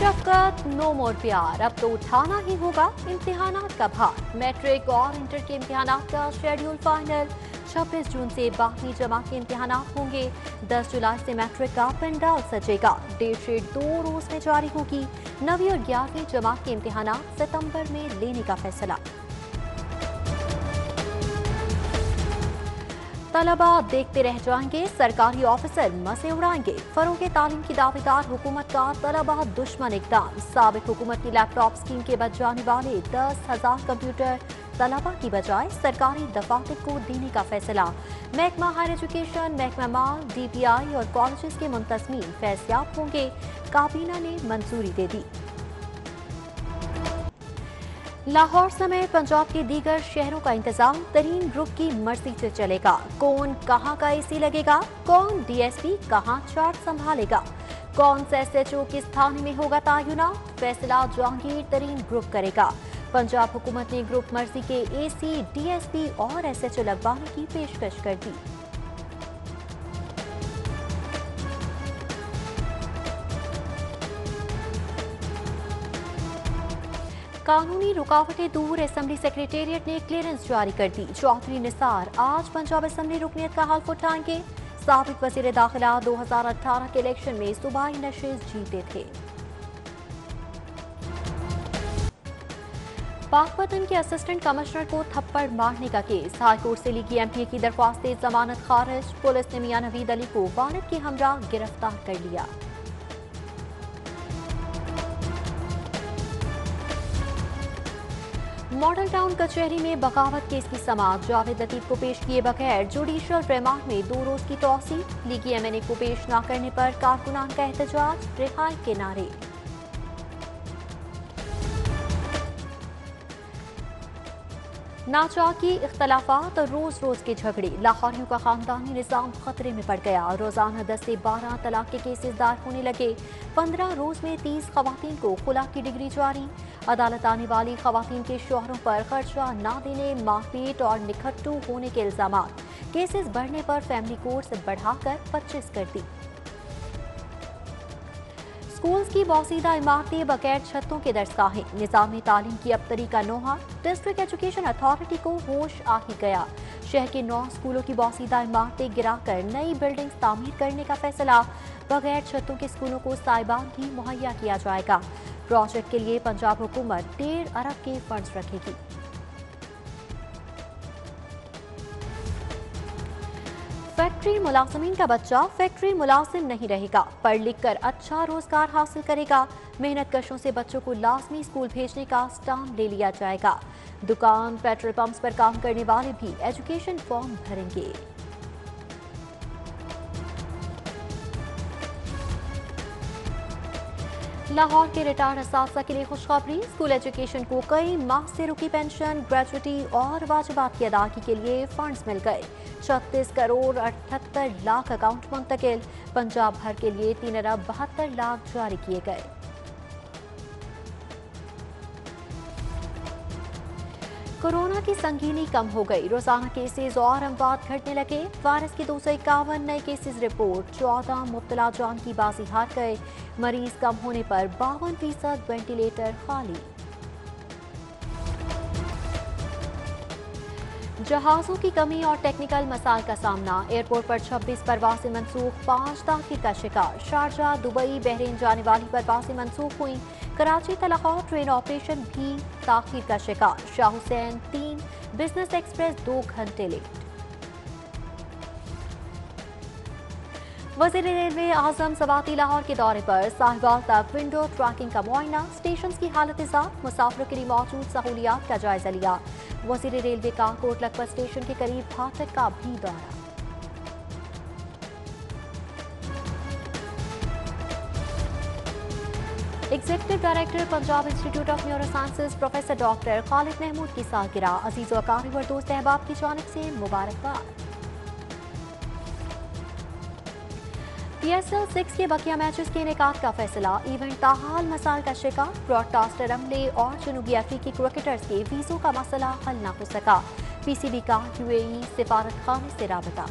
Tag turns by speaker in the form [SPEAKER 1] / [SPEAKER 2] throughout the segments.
[SPEAKER 1] शफकत no मोर प्यार, अब तो उठाना ही होगा इम्तिहानात का भार। मैट्रिक और इंटर के इम्तिहानात का शेड्यूल फाइनल। 26 जून से 12वीं जमात के इम्तिहानात होंगे। 10 जुलाई से मैट्रिक का पंडाल सजेगा। डेट शीट 2 रोज में जारी होगी। 9वीं और 11वीं जमात के इम्तिहानात सितंबर में लेने का फैसला। तलबा देखते रह जाएंगे, सरकारी ऑफिसर मसे उड़ाएंगे। फरोगे तालीम की दावेदार हुकूमत का तलबा दुश्मन इक़दाम। साबिक हुकूमत की लैपटॉप स्कीम के बच जाने वाले 10,000 कंप्यूटर तलबा की बजाय सरकारी दफातर को देने का फैसला। महकमा हायर एजुकेशन, महकमा माल, DPI और कॉलेजेस के मुंतजमीन फैसयाब होंगे। काबीना ने मंजूरी दे दी। लाहौर समेत पंजाब के दीगर शहरों का इंतजाम तरीन ग्रुप की मर्जी से चलेगा। कौन कहां का AC लगेगा, कौन DSP कहां चार्ज संभालेगा, कौन सा SHO किस थाने में होगा तयनात, फैसला जहांगीर तरीन ग्रुप करेगा। पंजाब हुकूमत ने ग्रुप मर्जी के AC, DSP और SHO लगवाने की पेशकश कर दी। कानूनी रुकावटें दूर, असेंबली सेक्रेटेरिएट ने क्लियरेंस जारी कर दी। चौधरी निसार आज पंजाब असेंबली रुकनीत का हल्फ उठाएंगे। साबिक वज़ीर दाखिला 2018 के इलेक्शन में सूबाई नशिस्त जीते थे। पाकपतन के असिस्टेंट कमिश्नर को थप्पड़ मारने का केस। हाईकोर्ट से ली MPA की दरख्वास्त जमानत खारिज। पुलिस ने मियां नवीद अली को वालिद के हमरा गिरफ्तार कर लिया। मॉडल टाउन कचहरी में बगावत केस की समाअत। जावेद लतीफ को पेश किए बगैर जुडिशल रिमांड में 2 रोज की तौसी। लीगी MNA को पेश न करने पर कारकुनान का एहतजाज, रिहाई के नारे। नाचाकी इख्तलाफात और रोज रोज के झगड़े। लाहौरियों का खानदानी निजाम खतरे में पड़ गया। रोजाना 10 से 12 तलाक के केसेस दायर होने लगे। 15 रोज में 30 खवातीन को खुला की डिग्री जारी। अदालत आने वाली खवातीन के शोहरों पर खर्चा न देने, मारपीट और निखट्टू होने के इल्जाम। केसेस बढ़ने पर फैमिली कोर्ट बढ़ाकर 25 कर दी। स्कूल्स की बौसीदा इमारतें, बगैर छतों के दरसगाहें। निज़ामी तालीम की अब तरीका नोहा। डिस्ट्रिक्ट एजुकेशन अथॉरिटी को होश आ ही गया। शहर के 9 स्कूलों की बौसीदा इमारतें गिराकर नई बिल्डिंग्स तामीर करने का फैसला। बगैर छतों के स्कूलों को साइबान भी मुहैया किया जाएगा। प्रोजेक्ट के लिए पंजाब हुकूमत 1.5 अरब के फंड्स रखेगी। फैक्ट्री मुलाजमीन का बच्चा फैक्ट्री मुलाजिम नहीं रहेगा, पढ़ लिख कर अच्छा रोजगार हासिल करेगा। मेहनत कशों से बच्चों को लाजमी स्कूल भेजने का स्टाम्प ले लिया जाएगा। दुकान, पेट्रोल पंप्स पर काम करने वाले भी एजुकेशन फॉर्म भरेंगे। लाहौर के रिटायर्ड असातिज़ा के लिए खुशखबरी। स्कूल एजुकेशन को कई माह से रुकी पेंशन, ग्रेजुटी और वाजिबात की अदायगी के लिए फंड्स मिल गए। 36 करोड़ 78 लाख अकाउंट मुंतकिल। पंजाब भर के लिए 3 अरब 72 लाख जारी किए गए। कोरोना की संगीनी कम हो गई। रोजाना केसेस और अमवात घटने लगे। वायरस के 251 नए केसेस रिपोर्ट। 14 मुब्तला जान की बाजी हार गए। मरीज कम होने पर 52% वेंटिलेटर खाली। जहाजों की कमी और टेक्निकल मसाइल का सामना। एयरपोर्ट पर 26 परवासें मनसूख, 5 ताखीर का शिकार। शारजा, दुबई, बहरीन जाने वाली परवासें मनसूख हुई। कराची लाहौर ट्रेन ऑपरेशन भी ताखीर का शिकार। शाह हुसैन 3, बिजनेस एक्सप्रेस 2 घंटे लेट। वज़ीर रेलवे आजम सवाती लाहौर के दौरे पर। साहिवाल तक विंडो ट्रैकिंग का मुआयना। स्टेशन की हालत ज़ात, मुसाफिरों के लिए मौजूद सहूलियात का जायजा लिया। वज़ीर रेलवे का कोट लखपत स्टेशन के करीब फाटक का भी दौरा। Executive director Punjab Institute of Neurosciences professor doctor Khalid Mahmood की सालगिरह। अजीज व अकारिब और दोस्त अहबाब की जानिब से मुबारकबाद। PSL 6 के बकिया मैचेस के इनेकाद का फैसला। इवेंट ताहाल मसाइल का शिकार। ब्रॉडकास्टर अमले और जनूबी अफ्रीकी क्रिकेटर्स के वीजों का मसला हल न हो सका। PCB का UAE सिफारत खाने से राबता।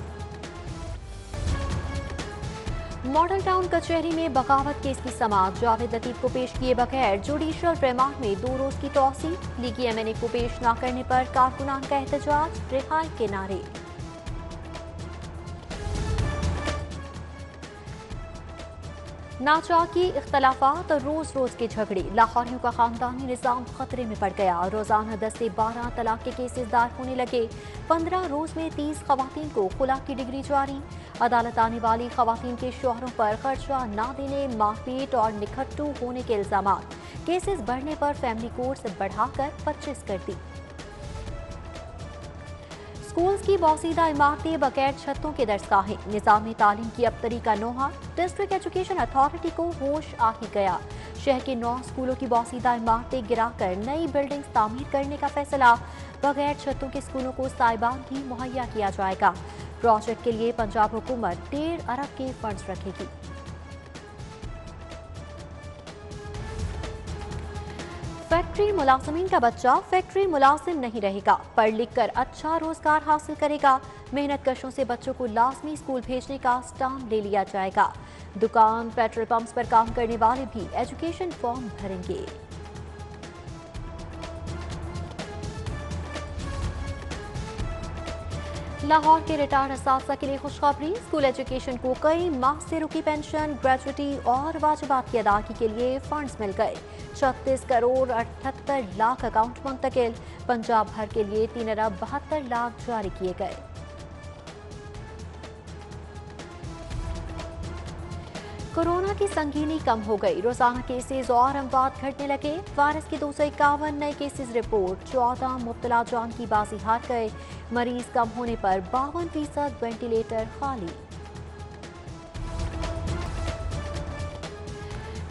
[SPEAKER 1] मॉडल टाउन कचहरी में बगावत केस की समाअत, जावेद लतीफ को पेश किए बगैर जुडिशियल रिमांड में 2 रोज की तौसी। लीगी एमएनए को पेश न करने पर कारकुनान का एहतजाज, रिहाई के नारे। नाचाकी इख्तलाफात और रोज रोज के झगड़े, लाहौरियों का खानदानी निज़ाम खतरे में पड़ गया। रोजाना 10 से 12 तलाक के केसेस दायर होने लगे। 15 रोज में 30 खवातीन को खुला की डिग्री जारी। अदालत आने वाली खवातीन के शौहरों पर खर्चा न देने, मारपीट और निखट्टू होने के इल्जाम। केसेस बढ़ने पर फैमिली कोर्ट से बढ़ाकर 25 कर दी। स्कूल्स की बौसीदा इमारतें बगैर छतों के दरसगाहें, निज़ाम तालीम की अब तरीका नोहा। डिस्ट्रिक्ट एजुकेशन अथॉरिटी को होश आ ही गया। शहर के 9 स्कूलों की बौसीदा इमारतें गिराकर नई बिल्डिंग्स तामीर करने का फैसला। बगैर छतों के स्कूलों को साइबान भी मुहैया किया जाएगा। प्रोजेक्ट के लिए पंजाब हुकूमत 1.5 अरब के फंड्स रखेगी। फैक्ट्री मुलाजिमीन का बच्चा फैक्ट्री मुलाजिम नहीं रहेगा, पढ़ लिख कर अच्छा रोजगार हासिल करेगा। मेहनत कशों से बच्चों को लाजमी स्कूल भेजने का स्टाम्प ले लिया जाएगा। दुकान, पेट्रोल पंप्स पर काम करने वाले भी एजुकेशन फॉर्म भरेंगे। लाहौर के रिटायर्ड असातिज़ा के लिए खुशखबरी, स्कूल एजुकेशन को कई माह से रुकी पेंशन, ग्रेजुटी और वाजिबात की अदायगी के लिए फंड्स मिल गए। 36 करोड़ 78 लाख अकाउंट मुंतकिल। पंजाब भर के लिए 3 अरब 72 लाख जारी किए गए। कोरोना की संगीनी कम हो गई, रोजाना केसेस और अमवात घटने लगे। वायरस के 251 नए केसेस रिपोर्ट, 14 मुब्तला जान की बाजी हार गए। मरीज कम होने पर 52% वेंटिलेटर खाली।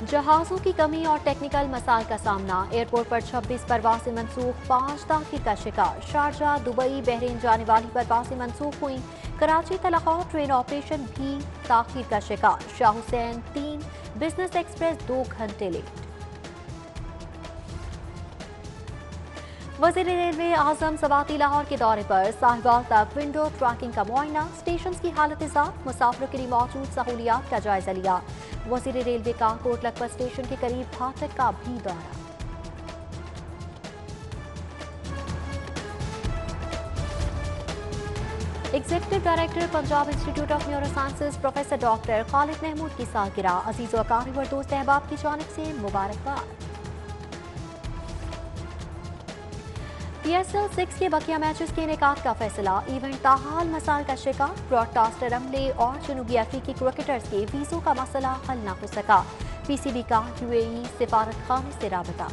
[SPEAKER 1] जहाजों की कमी और टेक्निकल मसाइल का सामना, एयरपोर्ट पर 26 परवासें मनसूख, 5 ताखीर का शिकार। शारजा, दुबई, बहरीन जाने वाली परवासें मनसूख हुई। कराची तलाखौर ट्रेन ऑपरेशन भी ताखीर का शिकार। शाह हुसैन 3, बिजनेस एक्सप्रेस 2 घंटे लेट। वज़ीर रेलवे आजम सवाती लाहौर के दौरे पर, साहिवाल तक विंडो ट्रैकिंग का मुआयना, स्टेशन की हालत मुसाफिरों के लिए मौजूद सहूलियात का जायजा लिया। वज़ीर रेलवे का कोट लखपत स्टेशन के करीब फाटक का भी दौरा। Executive director Punjab Institute of Neurosciences professor doctor Khalid Mahmood की सालगिरह, अजीज व अकारीब और दोस्त अहबाब की जानिब से मुबारकबाद। PSL 6 के बकिया मैचेस के इनेकाद का फैसला, इवेंट ताहाल मसाइल का शिकार। ब्रॉडकास्टर अमले और जनूबी अफ्रीकी क्रिकेटर्स के वीजों का मसला हल न हो सका। PCB का UAE सिफारत खाने से राबता।